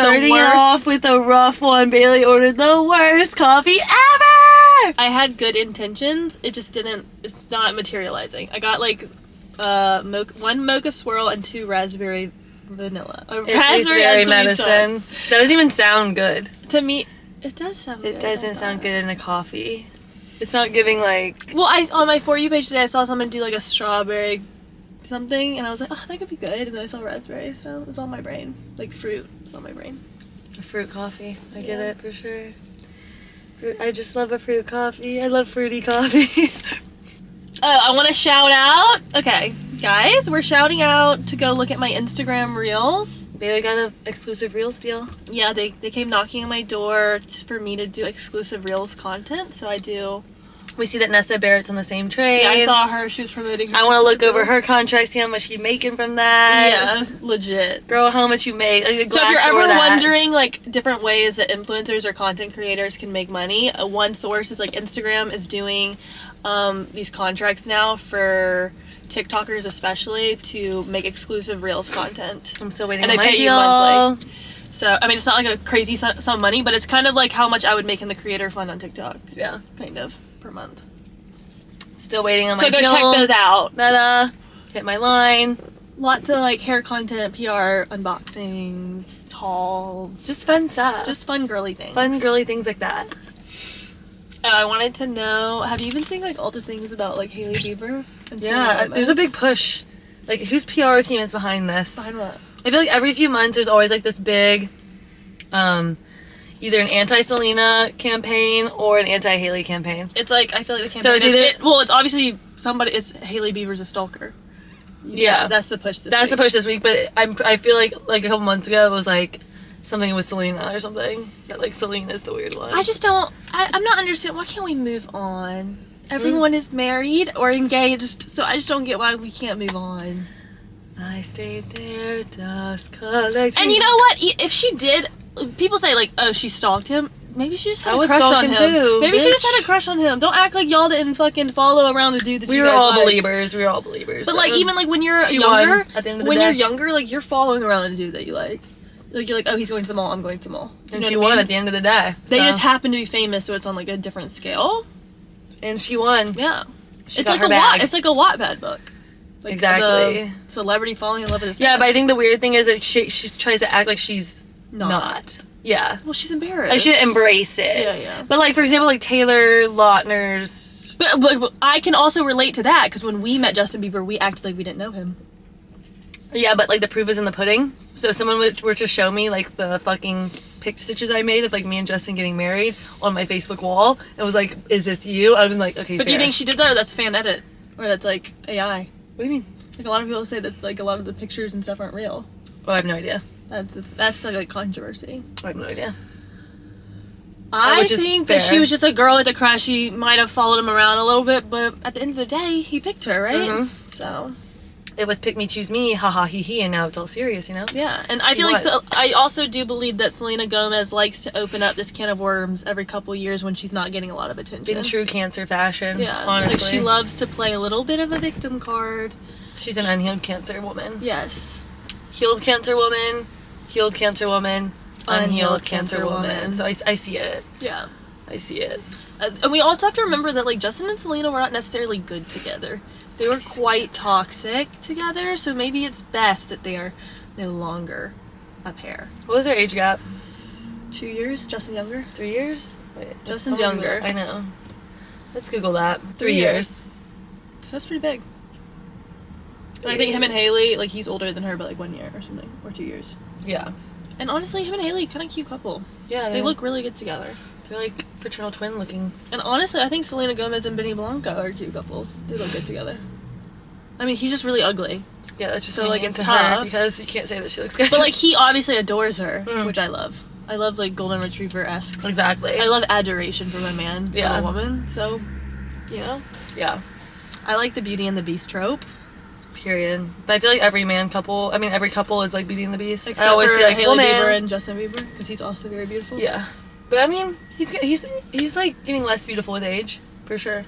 Starting off with a rough one, Bailey ordered the worst coffee ever! I had good intentions. It just didn't, it's not materializing. I got like one mocha swirl and 2 raspberry vanilla. Raspberry medicine. That doesn't even sound good. To me, it does sound good. It doesn't sound good in a coffee. It's not giving like... Well, on my For You page today, I saw someone do like a strawberry something, and I was like, oh, that could be good. And then I saw raspberry, so it was on my brain. Like fruit, it's on my brain. A fruit coffee. I get it for sure. Fruit. I just love a fruit coffee. I love fruity coffee. Oh, I want to shout out. Okay, guys, we're shouting out to go look at my Instagram reels. Bailey got an exclusive Reels deal. Yeah, they came knocking on my door for me to do exclusive Reels content, so I do. We see that Nessa Barrett's on the same train. Yeah, I saw her. She was promoting her. I want to look over her contract, see how much she's making from that. Yeah, legit. Girl, how much you make. Like, so if you're ever wondering, like, different ways that influencers or content creators can make money, one source is, like, Instagram is doing these contracts now for TikTokers especially to make exclusive Reels content. I'm still waiting on my deal. And they pay you monthly. So, I mean, it's not like a crazy sum of money, but it's kind of like how much I would make in the creator fund on TikTok. Yeah. Kind of. Per month. Still waiting on my deal. So go check those out. Meta. Hit my line. Lots of like hair content, PR, unboxings, hauls. Just fun stuff. Just fun girly things. Fun girly things like that. I wanted to know, have you been seeing like all the things about like Hailey Bieber? Yeah, there's a big push. Like, whose PR team is behind this? Behind what? I feel like every few months there's always like this big either an anti-Selena campaign or an anti-Hailey campaign. It's like, I feel like the campaign it's obviously it's Hailey Bieber's a stalker. Yeah. That's the push this week. But I feel like a couple months ago it was like something with Selena or something. That like Selena's the weird one. I just don't, I'm not understanding, why can't we move on? Everyone is married or engaged, so I just don't get why we can't move on. I stayed there, dust collecting. And you know what? If she did, people say like, oh, she stalked him. Maybe she just had a crush on him. Maybe she just had a crush on him. Don't act like y'all didn't fucking follow around a dude that we were all believers. We were all believers. But like, even like when you're younger, at the end of the day, you're younger, like you're following around a dude that you like. Like you're like, oh, he's going to the mall. I'm going to the mall. And she won at the end of the day. They just happen to be famous, so it's on like a different scale. And she won. Yeah, it's like a lot. It's like a Wattpad book. Like exactly. Celebrity falling in love with this. Yeah, but I think the weird thing is that she tries to act like she's not. Yeah. Well, she's embarrassed. I should embrace it. Yeah. But like, for example, like Taylor Lautner's. But I can also relate to that because when we met Justin Bieber, we acted like we didn't know him. Yeah, but like the proof is in the pudding. So if someone were to show me like the fucking pic stitches I made of like me and Justin getting married on my Facebook wall, and was like, "Is this you?" I'd been like, "Okay." But do you think she did that, or that's fan edit, or that's like AI? What do you mean? Like a lot of people say that like a lot of the pictures and stuff aren't real. Oh, I have no idea. That's like controversy. I have no idea. I think that she was just a girl with a crush. She might have followed him around a little bit, but at the end of the day, he picked her, right? Mm-hmm. So it was pick me, choose me, haha, he he, and now it's all serious, you know? Yeah, and I feel like I also do believe that Selena Gomez likes to open up this can of worms every couple years when she's not getting a lot of attention. In true Cancer fashion, yeah, honestly. Like she loves to play a little bit of a victim card. She's an unhealed Cancer woman. Yes. Healed Cancer woman, healed Cancer woman, unhealed Cancer woman. So I see it. Yeah. I see it. And we also have to remember that like Justin and Selena were not necessarily good together. They were quite toxic together, so maybe it's best that they are no longer a pair. What was their age gap? 2 years? Justin younger? 3 years? Wait, Justin's younger. I know. Let's Google that. 3 years. So that's pretty big. And I think him and Hailey, like he's older than her by like 1 year or something, or 2 years. Yeah. And honestly, him and Hailey, kind of cute couple. Yeah, they look really good together. They're like fraternal twin looking. And honestly, I think Selena Gomez and Benny Blanco are a cute couple. They look good together. I mean, he's just really ugly. Yeah, that's just so like it's tough because you can't say that she looks good. But like he obviously adores her, which I love. I love like golden retriever-esque. Exactly. I love adoration for my man, for a woman. So, you know. Yeah. I like the Beauty and the Beast trope. Period. But I feel like every couple is like Beauty and the Beast. Except I always for like Hailey Bieber and Justin Bieber, because he's also very beautiful. Yeah. But I mean, he's like getting less beautiful with age, for sure.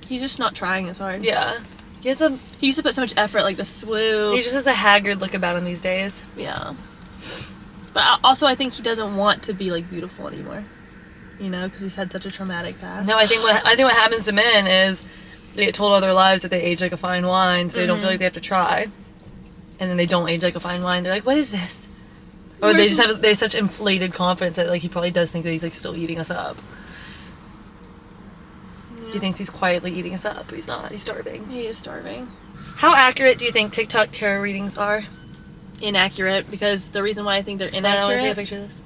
He's just not trying as hard. Yeah. He used to put so much effort, like the swoop. He just has a haggard look about him these days. Yeah. But also, I think he doesn't want to be like beautiful anymore. You know, because he's had such a traumatic past. No, I think what happens to men is they get told all their lives that they age like a fine wine, so they don't feel like they have to try, and then they don't age like a fine wine. They're like, "What is this?" Or they have such inflated confidence that like he probably does think that he's like still eating us up. Yeah. He thinks he's quietly eating us up, but he's not. He's starving. He is starving. How accurate do you think TikTok tarot readings are? Inaccurate, because the reason why I think they're I want to inaccurate. take a picture of this.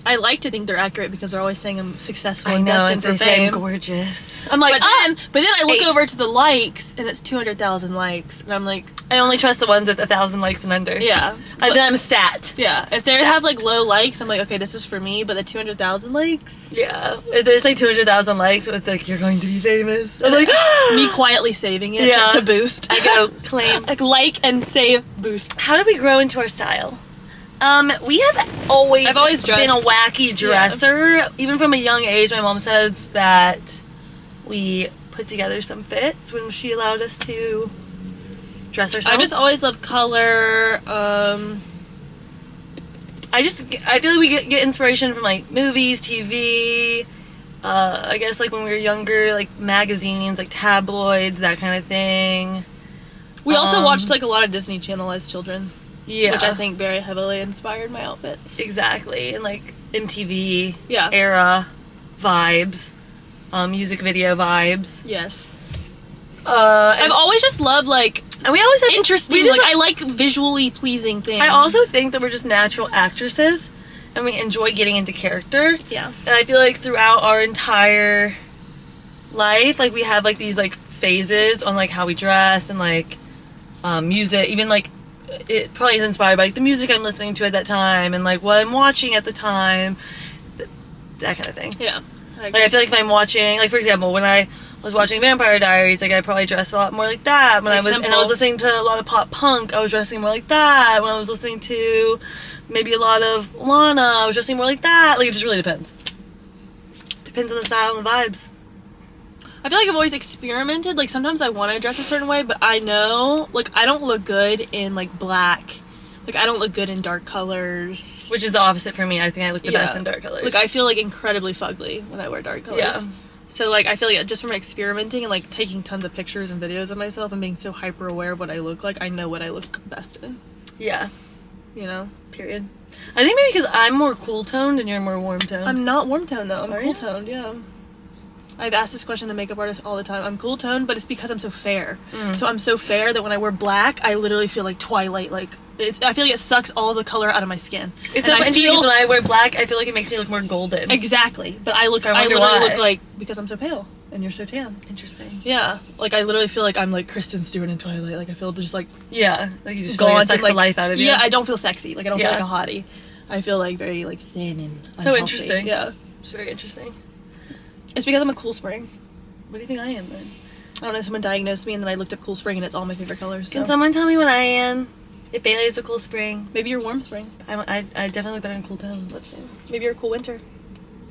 I like to think they're accurate because they're always saying I'm successful and I know, destined for they say fame. I'm gorgeous. I'm like, but then I look 8. over to the likes and it's 200,000 likes, and I'm like, I only trust the ones with 1,000 likes and under. yeah. And then I'm sat. Yeah, if they have like low likes, I'm like, okay, this is for me. But the 200,000 likes, Yeah. If there's like 200,000 likes with like, you're going to be famous. I'm like, me quietly saving it Yeah. to boost. I go claim. like and save, boost. How did we grow into our style? We have always, I've always been a dressed. wacky dresser. Even from a young age, my mom says that we put together some fits when she allowed us to dress ourselves. I just always love color. I feel like we get inspiration from like movies, TV. I guess like when we were younger, like magazines, like tabloids, that kind of thing. We also watched like a lot of Disney Channel as children. Yeah, Which I think very heavily inspired my outfits. exactly, and like MTV, Yeah. era vibes, music video vibes. Yes. I've I've always just loved like and we always had interesting. We just, Like I like visually pleasing things. I also think that we're just natural actresses, and we enjoy getting into character. Yeah. And I feel like throughout our entire life, like we have like these like phases on like how we dress and like music, even like it probably is inspired by like the music I'm listening to at that time and like what I'm watching at the time, that kind of thing. Yeah. Like I feel like if I'm watching, like for example, when I was watching Vampire Diaries, like I probably dressed a lot more like that. When Like I simple. was listening to a lot of pop punk, I was dressing more like that. When I was listening to maybe a lot of Lana, I was dressing more like that. Like it just really depends. Depends on the style and the vibes. I feel like I've always experimented. Like sometimes I want to dress a certain way, but I know like I don't look good in like black. Like I don't look good in dark colors. Which is the opposite for me. I think I look the best in dark colors. Like I feel like incredibly fugly when I wear dark colors. Yeah. So like I feel like just from experimenting and like taking tons of pictures and videos of myself and being so hyper aware of what I look like, I know what I look best in. Yeah. You know? Period. I think maybe because I'm more cool toned and you're more warm toned. I'm not warm toned though. I'm Are cool you? toned, yeah. I've asked this question to makeup artists all the time. I'm cool toned, but it's because I'm so fair. So I'm so fair that when I wear black, I literally feel like Twilight. Like I feel like it sucks all the color out of my skin. It's And so I interesting feel 'cause when I wear black, I feel like it makes me look more golden. exactly, but I look. So I I wonder literally why. look like because I'm so pale and you're so tan. Interesting. Yeah, like I literally feel like I'm like Kristen Stewart in Twilight. Like I feel just like Yeah. Like you just feel like it gaunt sucks and like the life out of you. Yeah, I don't feel sexy. Like I don't feel Yeah. like a hottie. I feel like very like thin and So unhealthy. interesting. Yeah, It's very interesting. it's because I'm a cool spring. What do you think I am then? I don't know. Someone diagnosed me and then I looked up cool spring and it's all my favorite colors. Can So. someone tell me what I am? If Bailey's a cool spring, Maybe you're warm spring. I definitely look better in cool tones. Let's see. Maybe you're a cool winter.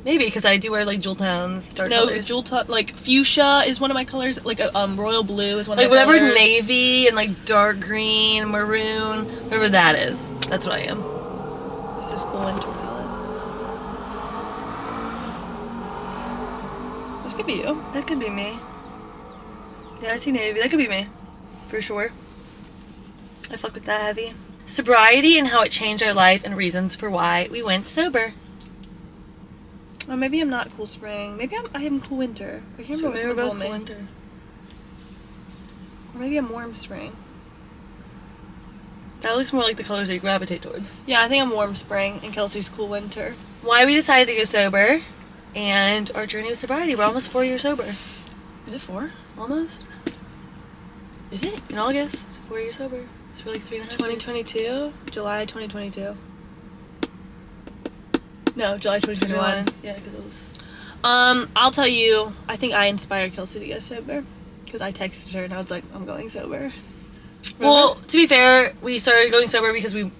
Maybe because I do wear like jewel tones, dark No, colors. jewel tone, like fuchsia is one of my colors. Like royal blue is one like of my whatever colors. navy and like dark green, maroon, whatever that is. That's what I am. This is cool winter palette. This could be you. That could be me. Yeah, I see navy. That could be me, for sure. I fuck with that heavy. Sobriety and how it changed our life and reasons for why we went sober. Or maybe I'm not cool spring. Maybe I am cool winter. I can't So remember maybe what we're someone both told me. winter. Or maybe I'm warm spring. That looks more like the colors that you gravitate towards. Yeah, I think I'm warm spring and Kelsey's cool winter. Why we decided to go sober and our journey with sobriety. We're almost 4 years sober. Is it 4? Almost. Is it? In August, 4 years sober. It's for like 3.5 years. 2022? July 2022. No, July 2021. Yeah, because it was... I'll tell you, I think I inspired Kelsey to go sober. Because I texted her and I was like, I'm going sober. Well, to be fair, we started going sober because we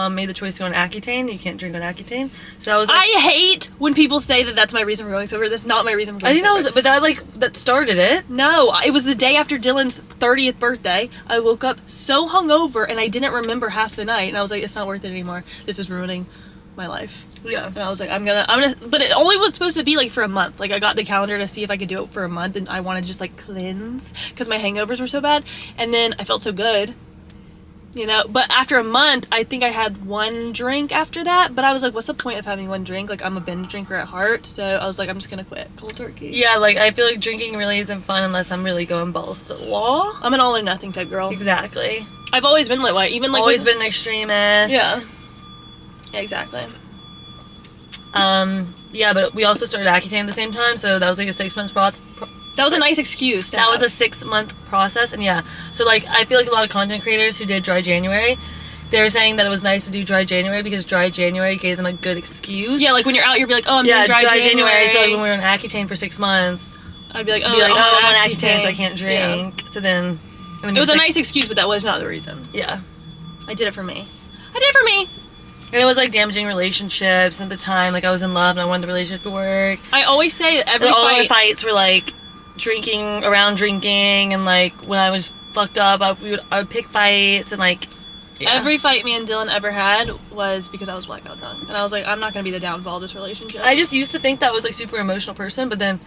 made the choice to go on Accutane. You can't drink on Accutane. So I was like... I hate when people say that that's my reason for going sober. That's not my reason for going I think sober. that was... But that, like, that started it. No, it was the day after Dylan's 30th birthday. I woke up so hungover and I didn't remember half the night. And I was like, it's not worth it anymore. This is ruining my life. Yeah. And I was like, I'm gonna, but it only was supposed to be like for a month. Like I got the calendar to see if I could do it for a month, and I wanted to just like cleanse because my hangovers were so bad. And then I felt so good, you know. But after a month, I think I had one drink after that. But I was like, what's the point of having one drink? Like I'm a binge drinker at heart, so I was like, I'm just gonna quit cold turkey. Yeah, like I feel like drinking really isn't fun unless I'm really going balls to the wall. I'm an all or nothing type girl. Exactly. I've always been that way. Even like Always been an extremist. Yeah. Yeah, exactly. Yeah, but we also started Accutane at the same time, so that was like a 6 months That was a nice excuse. that was a 6 month process, and yeah, so like I feel like a lot of content creators who did dry January, they were saying that it was nice to do dry January because dry January gave them a good excuse. Yeah, like when you're out, you'll be like, oh, I'm doing dry January. So like when we were on Accutane for 6 months, I'd be like, oh, I'm on Accutane, Accutane, so I can't drink. Yeah. So then, and then It was a like, nice excuse, but that was not the reason. Yeah. I did it for me. I did it for me. And it was like damaging relationships at the time. Like I was in love and I wanted the relationship to work. I always say that every All the fight. fights were like drinking, and like when I was fucked up, I would pick fights and like. Yeah. Every fight me and Dylan ever had was because I was blackout drunk. And I was like, I'm not going to be the downfall of this relationship. I just used to think that I was like super emotional person, but then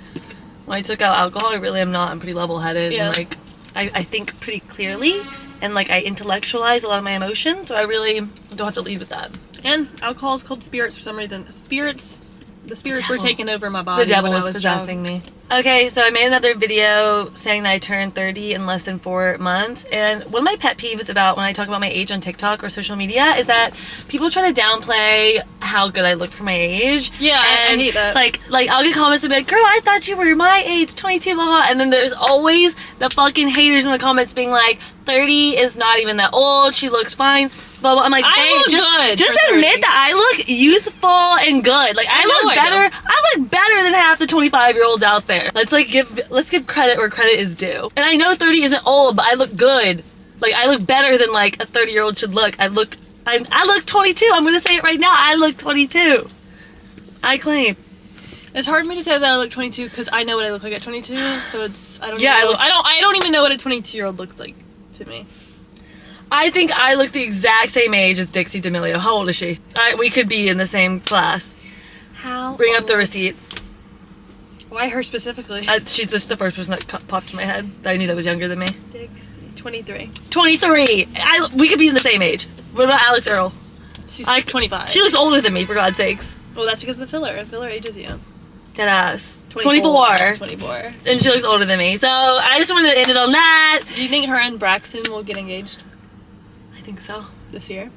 when I took out alcohol, I really am not. I'm pretty level headed. Yeah. And like I think pretty clearly and like I intellectualize a lot of my emotions, so I really don't have to lead with that. And alcohol is called spirits for some reason. The spirits were devil. taking over my body. The devil when was I was possessing drunk. me. Okay, so I made another video saying that I turned 30 in less than 4 months. And one of my pet peeves about when I talk about my age on TikTok or social media is that people try to downplay how good I look for my age. Yeah, I and hate that. Like I'll get comments and be like, girl, I thought you were my age, 22, blah, blah. And then there's always the fucking haters in the comments being like, 30 is not even that old, she looks fine. Blah, blah. I'm like, I look good just for admit 30. that I look youthful and good. Like I know look I better. I look better than half the 25-year-olds out there. Let's give credit where credit is due. And I know 30 isn't old, but I look good. Like I look better than like a 30-year-old should look. I look 22. I'm gonna say it right now. I look 22. I claim. It's hard for me to say that I look 22 because I know what I look like at 22. So it's I don't. Yeah, even know, I don't even know what a 22-year-old looks like to me. I think I look the exact same age as Dixie D'Amelio. How old is she? We could be in the same class. How? Bring up the receipts. Why her specifically? She's just the first person that popped in my head that I knew that was younger than me. 23. 23. We could be in the same age. What about Alex Earl? She's 25. She looks older than me, for God's sakes. Well, that's because of the filler. And filler ages you. Dead ass. 24. 24. And she looks older than me. So I just wanted to end it on that. Do you think her and Braxton will get engaged I think so. this year?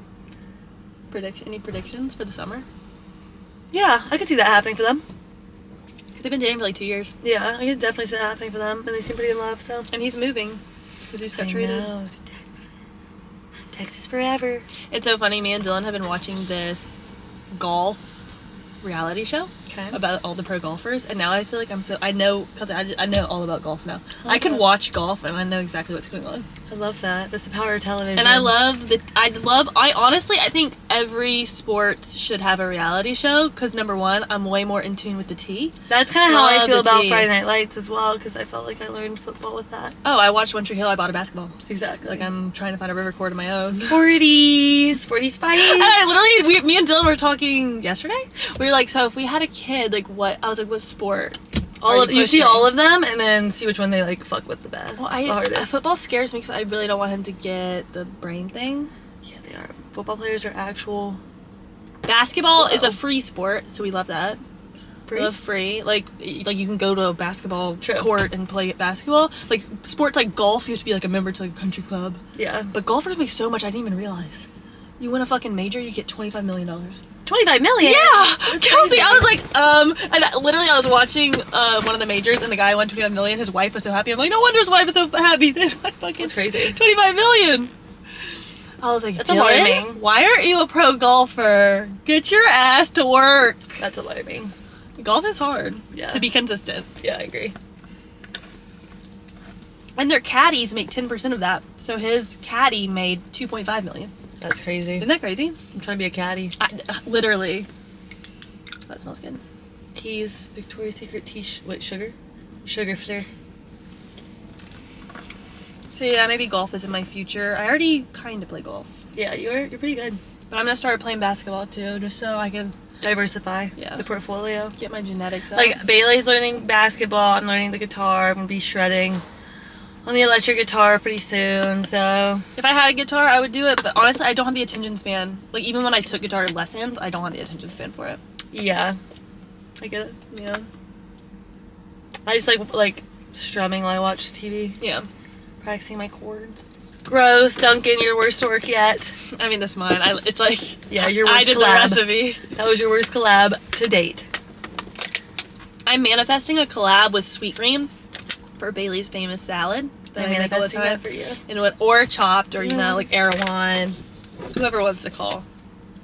Any predictions for the summer? Yeah, I could see that happening for them. Because they've been dating for like 2 years. Yeah, I could definitely see that happening for them. And they seem pretty in love, so. And he's moving. Because he just got I traded. know, to Texas. Texas forever. It's so funny. Me and Dylan have been watching this golf reality show Okay. about all the pro golfers, and now I feel like I know all about golf now. I can watch golf and I know exactly what's going on. I love that. That's the power of television. And I honestly think every sport should have a reality show because number one, I'm way more in tune with the tee. That's kind of how I Love feel the about tea. Friday Night Lights as well, because I felt like I learned football with that. Oh, I watched One Tree Hill. I bought a basketball. Exactly. Like I'm trying to find a river court of my own. 40 spice. And I literally, me and Dylan were talking yesterday. We were like, so if we had a kid, like what? I was like, what sport? You see all of them and then see which one they like fuck with the best. Well, the hardest. football scares me because I really don't want him to get the brain thing. Yeah, they are. Football players are actual Basketball is Slow. a free sport, so we love that. free. We love free. Like you can go to a basketball True. court and play basketball. Like sports like golf, you have to be like a member to like a country club. Yeah. But golfers make so much I didn't even realize. You win a fucking major, you get $25 million. 25 million? Yeah, That's Kelsey. crazy. I was like, and I was watching one of the majors, and the guy won 25 million. His wife was so happy. I'm like, no wonder his wife is so happy. This fucking That's crazy. 25 million. I was like, That's Dylan, alarming. why aren't you a pro golfer? Get your ass to work. That's alarming. Golf is hard Yeah. to be consistent, Yeah, I agree. and their caddies make 10% of that. So his caddy made 2.5 million. That's crazy. Isn't that crazy? I'm trying to be a caddy. Literally. That smells good. Teas, Victoria's Secret tea. Sugar? Sugar flare. So yeah, maybe golf is in my future. I already kind of play golf. Yeah, you're pretty good. But I'm gonna start playing basketball too, just so I can Diversify Yeah. the portfolio. get my genetics up. Like, Bailey's learning basketball. I'm learning the guitar. I'm going to be shredding on the electric guitar pretty soon, so... If I had a guitar, I would do it, but honestly, I don't have the attention span. Like, even when I took guitar lessons, I don't have the attention span for it. Yeah. I get it. Yeah. I just like strumming while I watch TV. Yeah. Practicing my chords. Gross, Duncan, your worst work yet. I mean, that's mine. It's like... Yeah, your worst I did collab. the recipe. That was your worst collab to date. I'm manifesting a collab with Sweet Green for Bailey's famous salad. that I'm I make all the manifesting time. that for you. And or chopped, or, you know, like Erewhon. Whoever wants to call.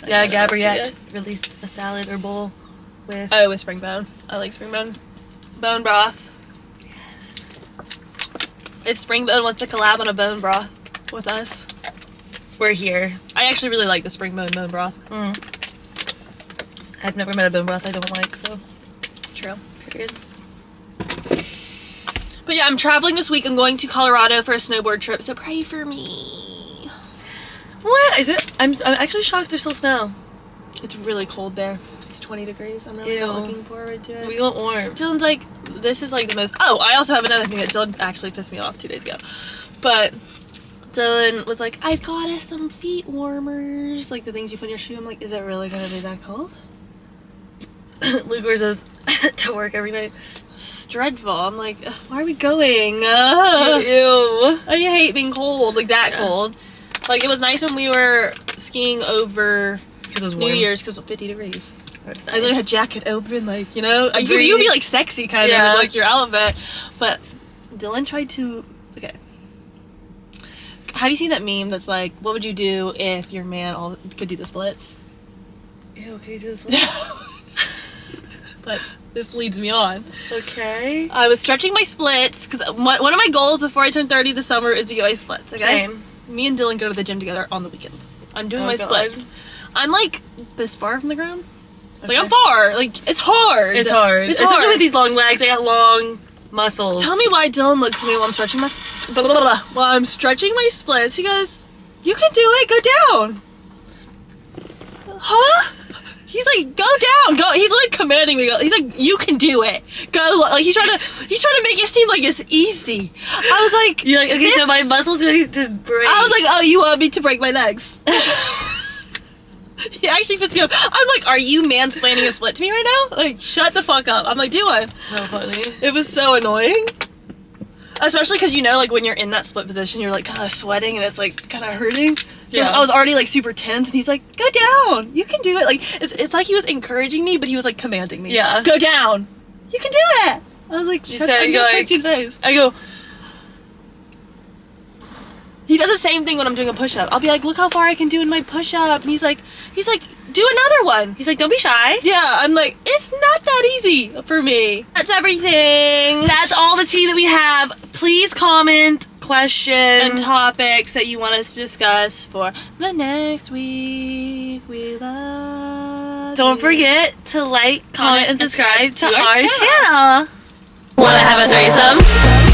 Yeah, Gabriette released a salad or bowl with... Oh, with spring bone. I like spring bone. Bone broth. Yes. If spring bone wants to collab on a bone broth with us, We're here. I actually really like the spring bone broth. I've never met a bone broth I don't like, so... True. Period. But yeah, I'm traveling this week. I'm going to Colorado for a snowboard trip, so pray for me. What? Is it? I'm actually shocked there's still snow. It's really cold there. It's 20 degrees. I'm really not Ew. looking forward to it. We want warm. Dylan's like, this is like the most... Oh, I also have another thing that Dylan actually pissed me off 2 days ago. But Dylan was like, I got us some feet warmers. Like the things you put in your shoe. I'm like, is it really going to be that cold? Luke wears those to work every night. It's dreadful. I'm like, ugh, why are we going? Ew. I hate being cold, like that Yeah. cold. Like, it was nice when we were skiing over Because it was New warm. Year's because it was 50 degrees. That's I literally nice. had jacket open, like, you know, A you would be breeze. like sexy kind Yeah. of, like your outfit. But Dylan tried to, okay. Have you seen that meme that's like, what would you do if your man could do the splits? Ew, can you do this one? But this leads me on. Okay. I was stretching my splits because one of my goals before I turn 30 this summer is to get my splits. Okay. Same. Me and Dylan go to the gym together on the weekends. I'm doing Oh, my God. splits. I'm like this far from the ground. Okay. Like I'm far. Like it's hard. It's hard. It's Especially hard. with these long legs. I got long muscles. Tell me why Dylan looks at me while I'm stretching my while I'm stretching my splits. He goes, "You can do it. Go down." Huh? He's like, "Go down, go." He's like commanding me. He's like, "You can do it. Go." Like he's trying to make it seem like it's easy. I was like, You're like, okay, this- so my muscles ready to break. I was like, "Oh, you want me to break my legs?" He actually pissed me off. I'm like, "Are you mansplaining a split to me right now? Like, shut the fuck up." I'm like, "Do one." so funny. It was so annoying. Especially because, you know, like when you're in that split position, you're like kind of sweating and it's like kind of hurting. So Yeah. I was already like super tense and he's like, "Go down. You can do it." Like, it's like he was encouraging me, but he was like commanding me. Yeah. "Go down. You can do it." I was like, You "Shut said, I'm you're gonna like- punch you in the face." I go, He does the same thing when I'm doing a push-up. I'll be like, "Look how far I can do in my push-up." And he's like, "Do another one." he's like, don't be shy. Yeah, I'm like, it's not that easy for me. That's everything. That's all the tea that we have. Please comment questions. And topics that you want us to discuss for the next week. We love Don't you. forget to like, comment, and subscribe to our channel. channel. Wanna have a threesome?